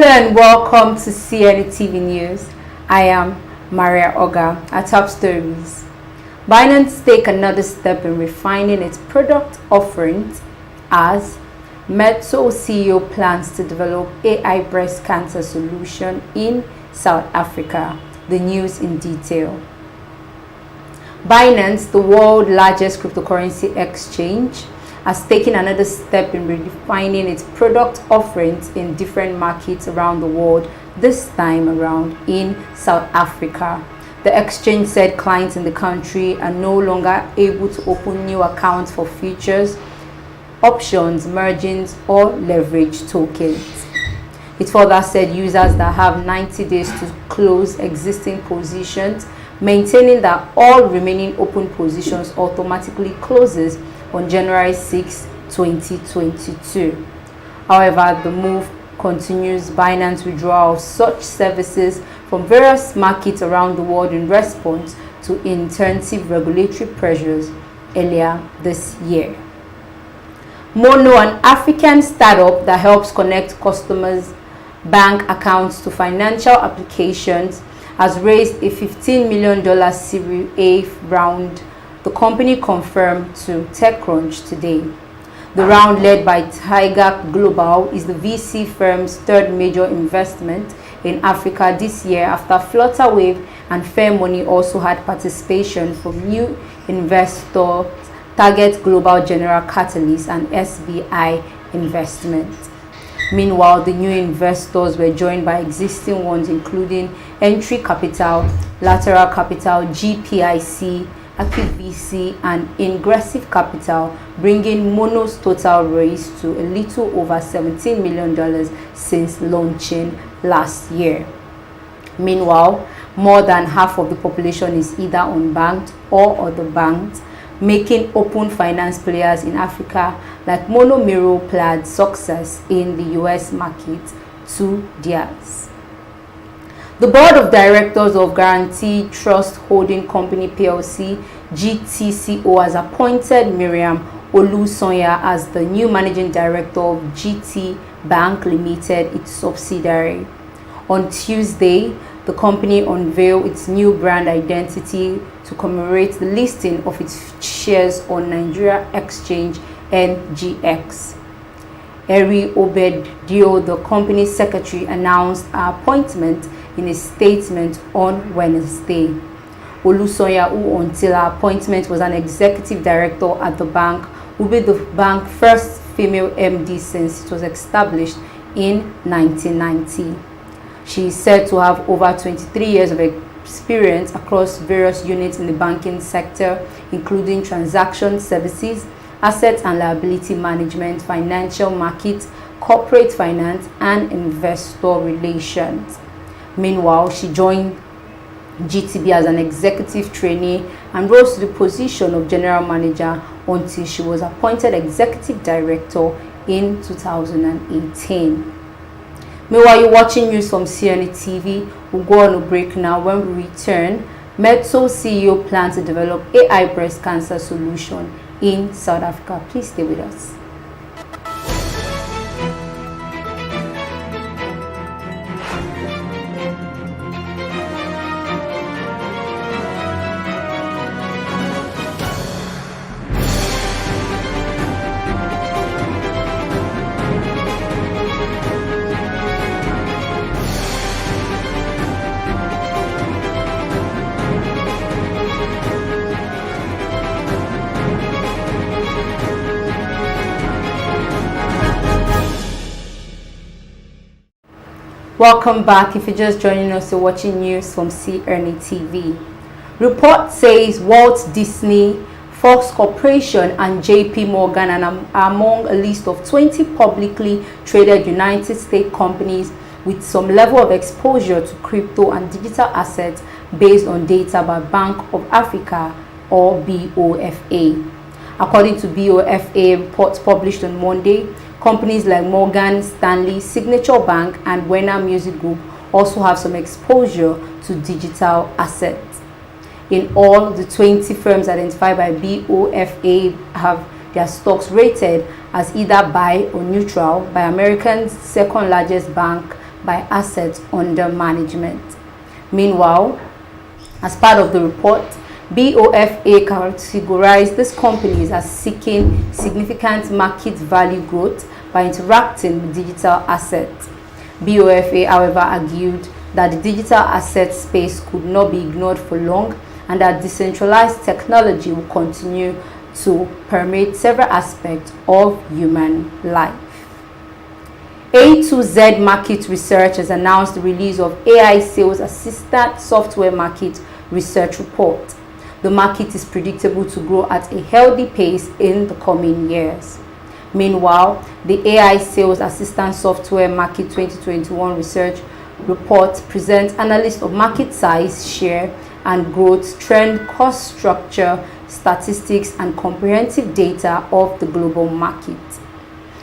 Hello and welcome to CNETv News. I am Maria Oga at Top Stories. Binance take another step in refining its product offerings as Meta CEO plans to develop AI breast cancer solution in South Africa. The news in detail. Binance, the world's largest cryptocurrency exchange, has taken another step in redefining its product offerings in different markets around the world, this time around in South Africa. The exchange said clients in the country are no longer able to open new accounts for futures, options, margins, or leverage tokens. It further said users that have 90 days to close existing positions, maintaining that all remaining open positions automatically closes on January 6, 2022. However, the move continues Binance's withdrawal of such services from various markets around the world in response to intensive regulatory pressures earlier this year. Mono, an African startup that helps connect customers' bank accounts to financial applications, has raised a $15 million Series A round, the company confirmed to TechCrunch today. The round, led by Tiger Global, is the VC firm's third major investment in Africa this year, after Flutterwave and Fairmoney also had participation from new investors Target Global, General Catalyst, and SBI Investments. Meanwhile, the new investors were joined by existing ones including Entry Capital, Lateral Capital, GPIC, ActiveVC, and Ingressive Capital, bringing Mono's total raise to a little over $17 million since launching last year. Meanwhile, more than half of the population is either unbanked or underbanked, making open finance players in Africa like Mono Miro Plaid's success in the US market to theirs. The board of directors of Guaranty Trust Holding Company PLC, GTCO, has appointed Miriam Olusonya as the new managing director of GT Bank Limited, its subsidiary. On Tuesday, the company unveiled its new brand identity to commemorate the listing of its shares on Nigeria Exchange NGX. Eri Obedio, the company's secretary, announced her appointment in a statement on Wednesday. Olusonya, who until her appointment was an executive director at the bank, will be the bank's first female MD since it was established in 1990. She is said to have over 23 years of experience across various units in the banking sector, including transaction services, asset and liability management, financial markets, corporate finance, and investor relations. Meanwhile, she joined GTB as an executive trainee and rose to the position of general manager until she was appointed executive director in 2018. Meanwhile, you're watching news from CNETv. We'll go on a break now. When we return, Meta CEO plans to develop AI breast cancer solution in South Africa. Please stay with us. Welcome back. If you're just joining us, you're watching news from CNETv. Report says Walt Disney, Fox Corporation, and JP Morgan are among a list of 20 publicly traded United States companies with some level of exposure to crypto and digital assets based on data by Bank of Africa, or BOFA. According to BOFA reports published on Monday, companies like Morgan Stanley, Signature Bank, and Warner Music Group also have some exposure to digital assets. In all, the 20 firms identified by BOFA have their stocks rated as either buy or neutral by America's second largest bank, by assets under management. Meanwhile, as part of the report, BOFA categorized these companies as seeking significant market value growth by interacting with digital assets. BOFA, however, argued that the digital asset space could not be ignored for long and that decentralized technology will continue to permeate several aspects of human life. A2Z Market Research has announced the release of AI Sales Assistant Software Market Research Report. The market is predictable to grow at a healthy pace in the coming years. Meanwhile, the AI Sales Assistant Software Market 2021 Research Report presents analysis of market size, share, and growth trend, cost structure, statistics, and comprehensive data of the global market.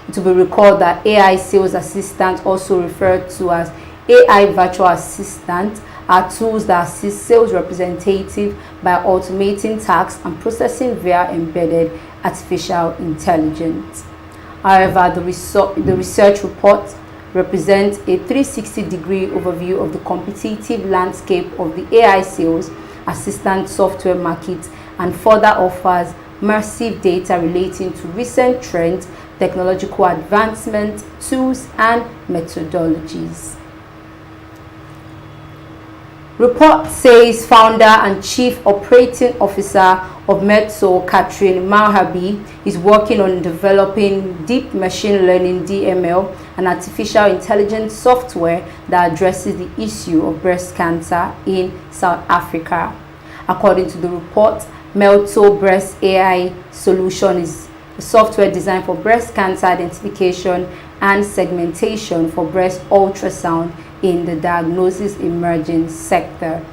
It will be recalled that AI Sales Assistant, also referred to as AI Virtual Assistant, are tools that assist sales representatives by automating tasks and processing via embedded artificial intelligence. However, the research report represents a 360-degree overview of the competitive landscape of the AI sales assistant software market and further offers massive data relating to recent trends, technological advancements, tools, and methodologies. Report says founder and chief operating officer of Metso, Catherine Malhabi, is working on developing deep machine learning (DML) and artificial intelligence software that addresses the issue of breast cancer in South Africa. According to the report, Metso Breast AI solution is a software designed for breast cancer identification and segmentation for breast ultrasound in the diagnosis emerging sector.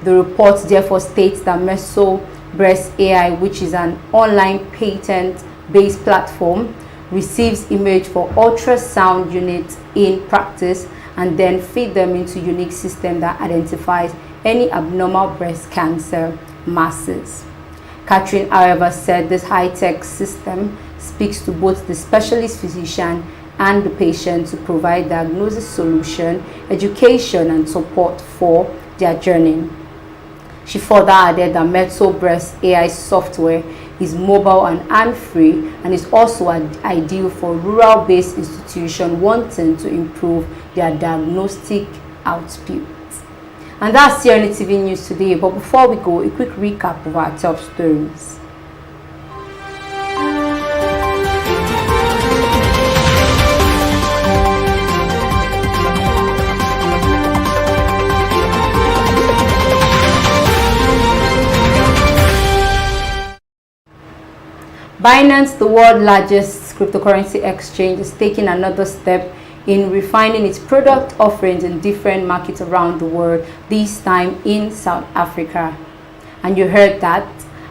The report therefore states that Metso Breast AI, which is an online patent-based platform, receives image for ultrasound units in practice and then feed them into unique system that identifies any abnormal breast cancer masses. Catherine, however, said this high-tech system speaks to both the specialist physician and the patient to provide diagnosis solution, education, and support for their journey. She further added that Metso Breast AI software is mobile and hand-free and is also ideal for rural-based institutions wanting to improve their diagnostic output. And that's CNETv News today. But before we go, a quick recap of our top stories. Binance, the world's largest cryptocurrency exchange, is taking another step in refining its product offerings in different markets around the world, this time in South Africa. And you heard that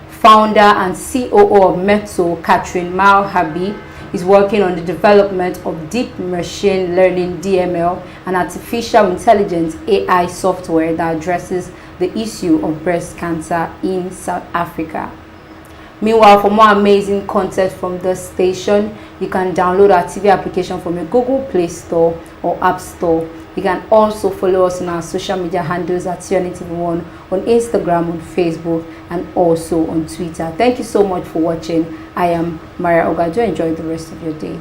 founder and COO of Metso, Catherine Malhabi, is working on the development of deep machine learning (DML) and artificial intelligence (AI) software that addresses the issue of breast cancer in South Africa. Meanwhile, for more amazing content from this station, you can download our TV application from your Google Play Store or App Store. You can also follow us on our social media handles at CNETv1 on Instagram, on Facebook, and also on Twitter. Thank you so much for watching. I am Maria Ogado. Enjoy the rest of your day.